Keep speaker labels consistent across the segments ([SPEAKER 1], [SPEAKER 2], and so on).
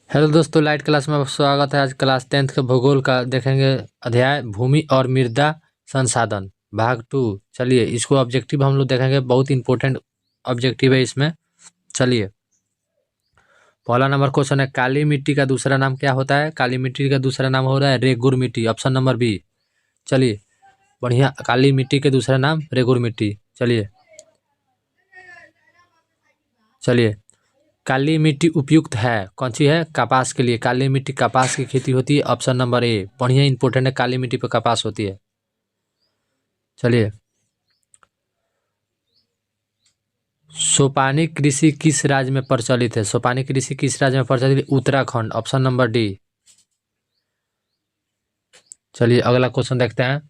[SPEAKER 1] Hello दोस्तों, light class में स्वागत है। आज क्लास 10th के भूगोल का देखेंगे अध्याय भूमि और मृदा संसाधन भाग 2। चलिए इसको ऑब्जेक्टिव हम लोग देखेंगे, बहुत इंपॉर्टेंट ऑब्जेक्टिव है इसमें। चलिए पहला नंबर क्वेश्चन है, काली मिट्टी का दूसरा नाम क्या होता है? काली मिट्टी का दूसरा नाम हो रहा है रेगुर मिट्टी, ऑप्शन नंबर बी। चलिए बढ़िया, काली मिट्टी के दूसरा नाम रेगुर मिट्टी। चलिए चलिए काली मिट्टी उपयुक्त है, कौन सी है? कपास के लिए। काली मिट्टी कपास की खेती होती है, ऑप्शन नंबर ए। बढ़िया इंपॉर्टेंट है, काली मिट्टी पर कपास होती है। चलिए सोपानी कृषि किस राज्य में प्रचलित है? सोपानी कृषि किस राज्य में प्रचलित है? Uttarakhand, option number D. चलिए अगला क्वेश्चन देखते हैं।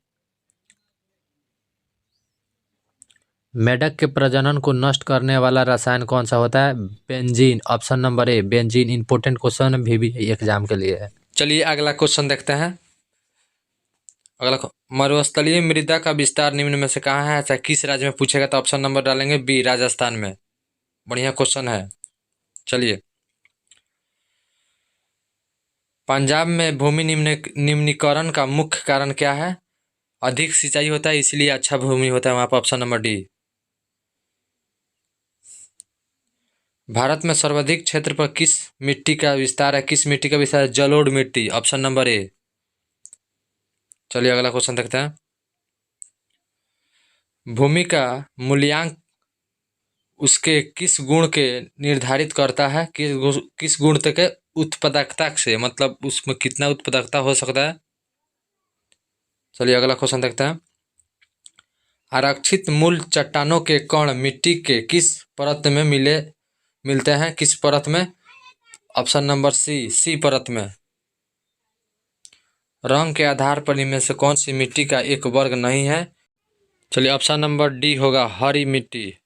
[SPEAKER 1] मेढक के प्रजनन को नष्ट करने वाला रसायन कौन सा होता है? Benzene, option number A. Benzene important question भी एग्जाम के लिए है। चलिए अगला क्वेश्चन देखते हैं। मरुस्थलीय मृदा का विस्तार निम्न में से कहाँ है? ऐसा किस राज्य में पूछेगा तो ऑप्शन नंबर डालेंगे बी, राजस्थान में। बढ़िया क्वेश्चन है। चलिए पंजाब में भूमि निम्नीकरण का मुख्य कारण क्या है? अधिक सिंचाई होता है इसलिए अच्छा भूमि होता है वहां पर, ऑप्शन नंबर डी। भारत में सर्वाधिक क्षेत्र पर किस मिट्टी का विस्तार है? किस मिट्टी का विस्तार है? जलोढ़ मिट्टी, ऑप्शन नंबर ए। चलिए अगला क्वेश्चन देखते हैं। भूमि का मूल्यांक उसके किस गुण के निर्धारित करता है? किस गुण के उत्पादकता से, मतलब उसमें कितना उत्पादकता हो सकता है। चलिए अगला क्वेश्चन देखते हैं। आरक्षित मूल चट्टानों के कण मिट्टी के किस परत में मिलते हैं? किस परत में? ऑप्शन नंबर सी परत में। रंग के आधार पर इनमें से कौन सी मिट्टी का एक वर्ग नहीं है? चलिए ऑप्शन नंबर डी होगा, हरी मिट्टी।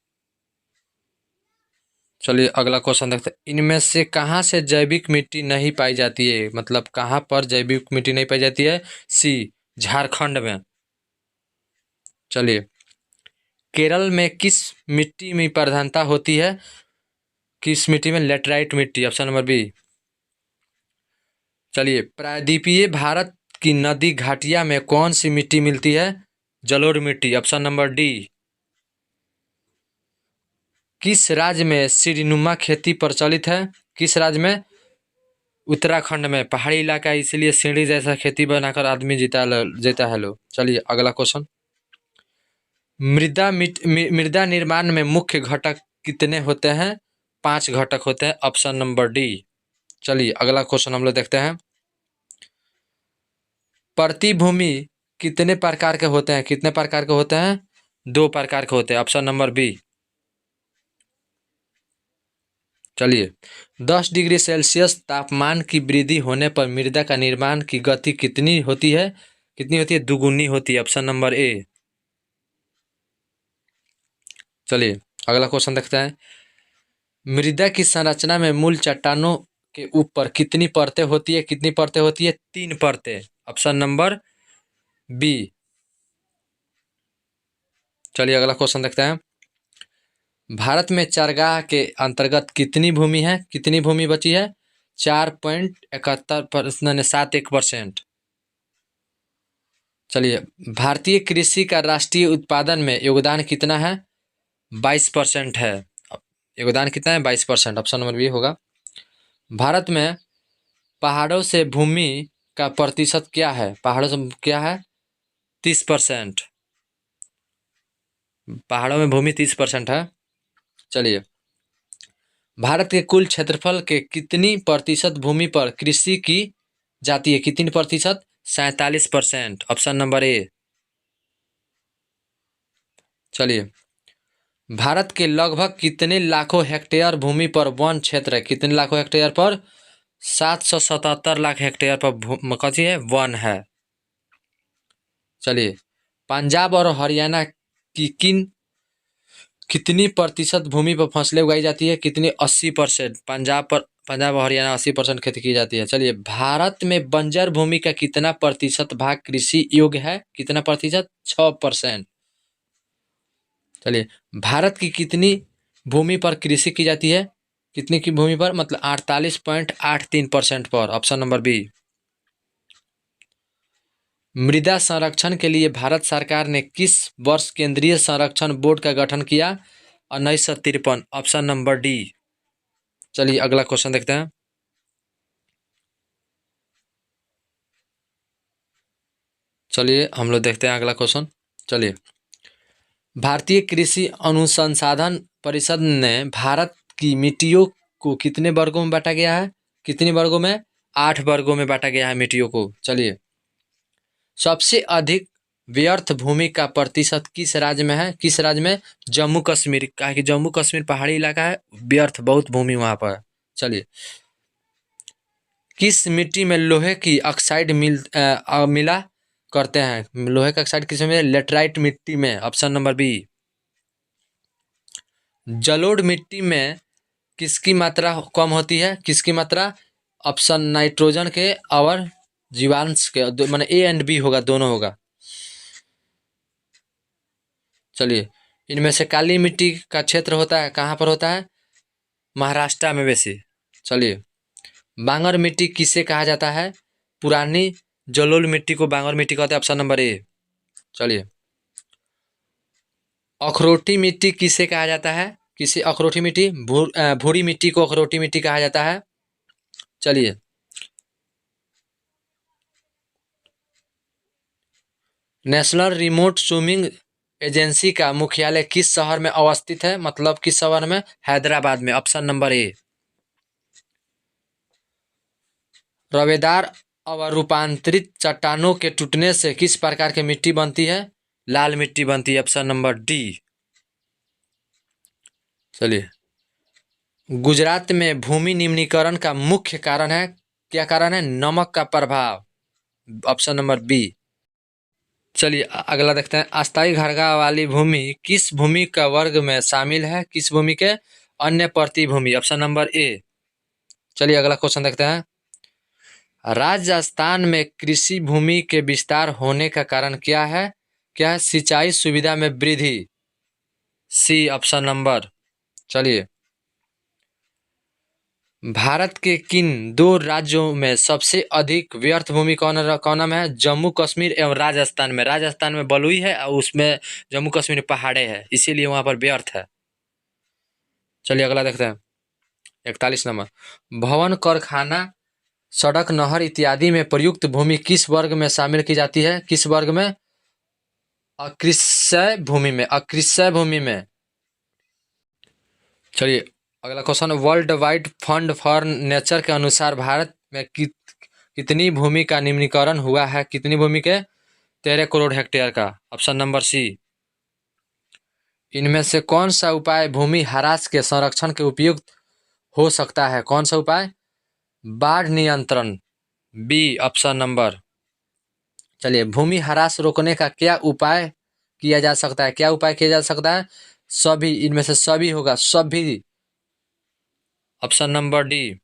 [SPEAKER 1] चलिए अगला क्वेश्चन देखते हैं। इनमें से कहाँ से जैविक मिट्टी नहीं पाई जाती है? मतलब कहाँ पर जैविक मिट्टी नहीं पाई जाती है? सी, झारखंड में। चलिए केरल में किस मिट्टी में प्रधानता होती है? किस मिट्टी में? लेटराइट मिट्टी, ऑप्शन नंबर बी। चलिए प्रायद्वीपीय भारत की नदी घाटिया में कौन सी मिट्टी मिलती है? जलोढ़ मिट्टी, ऑप्शन नंबर डी। किस राज्य में सीढ़ीनुमा खेती प्रचलित है? किस राज्य में? उत्तराखंड में। पहाड़ी इलाका है इसलिए सीढ़ी जैसा खेती बनाकर आदमी जीता है लोग। चलिए अगला क्वेश्चन। मृदा निर्माण में मुख्य घटक कितने होते हैं? 5 घटक होते हैं, ऑप्शन नंबर डी। चलिए अगला क्वेश्चन हम लोग देखते हैं। प्रतिभूमि कितने प्रकार के होते हैं? कितने प्रकार के होते हैं? 2 प्रकार के होते हैं, ऑप्शन नंबर बी। चलिए 10 डिग्री सेल्सियस तापमान की वृद्धि होने पर मृदा का निर्माण की गति कितनी होती है? कितनी होती है? दुगुनी होती है, ऑप्शन नंबर ए। चलिए अगला क्वेश्चन देखते हैं। मृदा की संरचना में मूल चट्टानों के ऊपर कितनी परतें होती है? कितनी परतें होती है? 3 परतें, ऑप्शन नंबर बी। चलिए अगला क्वेश्चन देखते हैं। भारत में चारागाह के अंतर्गत कितनी भूमि है? कितनी भूमि बची है? 4.71%। चलिए भारतीय कृषि का राष्ट्रीय उत्पादन में योगदान कितना है? 22% है। योगदान कितना है? 22%, ऑप्शन नंबर बी होगा। भारत में पहाड़ों से भूमि का प्रतिशत क्या है? पहाड़ों से क्या है? 30%। पहाड़ों में भूमि 30% है। चलिए भारत के कुल क्षेत्रफल के कितनी प्रतिशत भूमि पर कृषि की जाती है? कितनी प्रतिशत? 47%, ऑप्शन नंबर ए। चलिए भारत के लगभग कितने लाखों हेक्टेयर भूमि पर वन क्षेत्र है? कितने लाखों हेक्टेयर पर? 777 लाख हेक्टेयर पर कथी है? वन है। चलिए पंजाब और हरियाणा की कितनी प्रतिशत भूमि पर फसलें उगाई जाती है? कितनी? 80%। पंजाब और हरियाणा 80% खेती की जाती है। चलिए भारत में बंजर भूमि का कितना प्रतिशत भाग कृषि योग्य है? कितना प्रतिशत? 6%। चलिए भारत की कितनी भूमि पर कृषि की जाती है? कितनी की भूमि पर, मतलब 48.83% पर, ऑप्शन नंबर बी। मृदा संरक्षण के लिए भारत सरकार ने किस वर्ष केंद्रीय संरक्षण बोर्ड का गठन किया? 1953, ऑप्शन नंबर डी। चलिए अगला क्वेश्चन देखते हैं। चलिए हम लोग देखते हैं अगला क्वेश्चन। चलिए, भारतीय कृषि अनुसंधान परिषद ने भारत की मिट्टियों को कितने वर्गों में बांटा गया है? कितने वर्गों में? 8 वर्गों में बांटा गया है मिट्टियों को। चलिए, सबसे अधिक व्यर्थ भूमि का प्रतिशत किस राज्य में है? किस राज्य में? जम्मू कश्मीर। कहा कि जम्मू कश्मीर पहाड़ी इलाका है, व्यर्थ बहुत भूमि वहाँ पर है। चलिए, किस मिट्टी में लोहे की ऑक्साइड मिला करते हैं? लोहे का ऑक्साइड किस में? लेटराइट मिट्टी में, ऑप्शन नंबर बी। जलोढ़ मिट्टी में किसकी मात्रा कम होती है? किसकी मात्रा? ऑप्शन नाइट्रोजन के और जीवांश के, माने ए एंड बी होगा, दोनों होगा। चलिए, इनमें से काली मिट्टी का क्षेत्र होता है, कहाँ पर होता है? महाराष्ट्र में वैसे। चलिए, बांगर मिट्टी किसे कहा जाता है? पुरानी जलोढ़ मिट्टी को बांगर मिट्टी कहते हैं, ऑप्शन नंबर ए। चलिए, अखरोटी मिट्टी किसे कहा जाता है? किसे अखरोटी मिट्टी? भूरी मिट्टी को अखरोटी मिट्टी कहा जाता है। चलिए, नेशनल रिमोट स्विमिंग एजेंसी का मुख्यालय किस शहर में अवस्थित है? मतलब किस शहर में? हैदराबाद में, ऑप्शन नंबर ए। रवेदार और रूपांतरित चट्टानों के टूटने से किस प्रकार की मिट्टी बनती है? लाल मिट्टी बनती है, ऑप्शन नंबर डी। चलिए, गुजरात में भूमि निम्नीकरण का मुख्य कारण है, क्या कारण है? नमक का प्रभाव, ऑप्शन नंबर बी। चलिए अगला देखते हैं। अस्थायी घरगा वाली भूमि किस भूमि का वर्ग में शामिल है? किस भूमि के? अन्य प्रतिभूमि, ऑप्शन नंबर ए। चलिए अगला क्वेश्चन देखते हैं। राजस्थान में कृषि भूमि के विस्तार होने का कारण क्या है? क्या है? सिंचाई सुविधा में वृद्धि, सी, ऑप्शन नंबर। चलिए, भारत के किन 2 राज्यों में सबसे अधिक व्यर्थ भूमि कौन में है? जम्मू कश्मीर एवं राजस्थान में। राजस्थान में बलुई है और उसमें जम्मू कश्मीर में पहाड़े हैं, इसीलिए वहां पर व्यर्थ है। चलिए अगला देखते हैं। 41 नंबर, भवन, कारखाना, सड़क, नहर इत्यादि में प्रयुक्त भूमि किस वर्ग में शामिल की जाती है? किस वर्ग में? अकृषि भूमि में, अकृषि भूमि में। चलिए अगला question. World wide fund for nature के अनुसार भारत में कितनी भूमि का निम्नीकरण हुआ है? कितनी भूमि के? 13 करोड़ हेक्टेयर का, ऑप्शन नंबर सी। इनमें से कौन सा उपाय भूमि ह्रास के संरक्षण के उपयुक्त हो सकता है? कौन सा उपाय? बाढ़ नियंत्रण, बी, ऑप्शन नंबर। चलिए, भूमि ह्रास रोकने का क्या उपाय किया जा सकता है? क्या उपाय किया जा सकता है? सभी, इनमें से सभी होगा, सभी, ऑप्शन नंबर डी।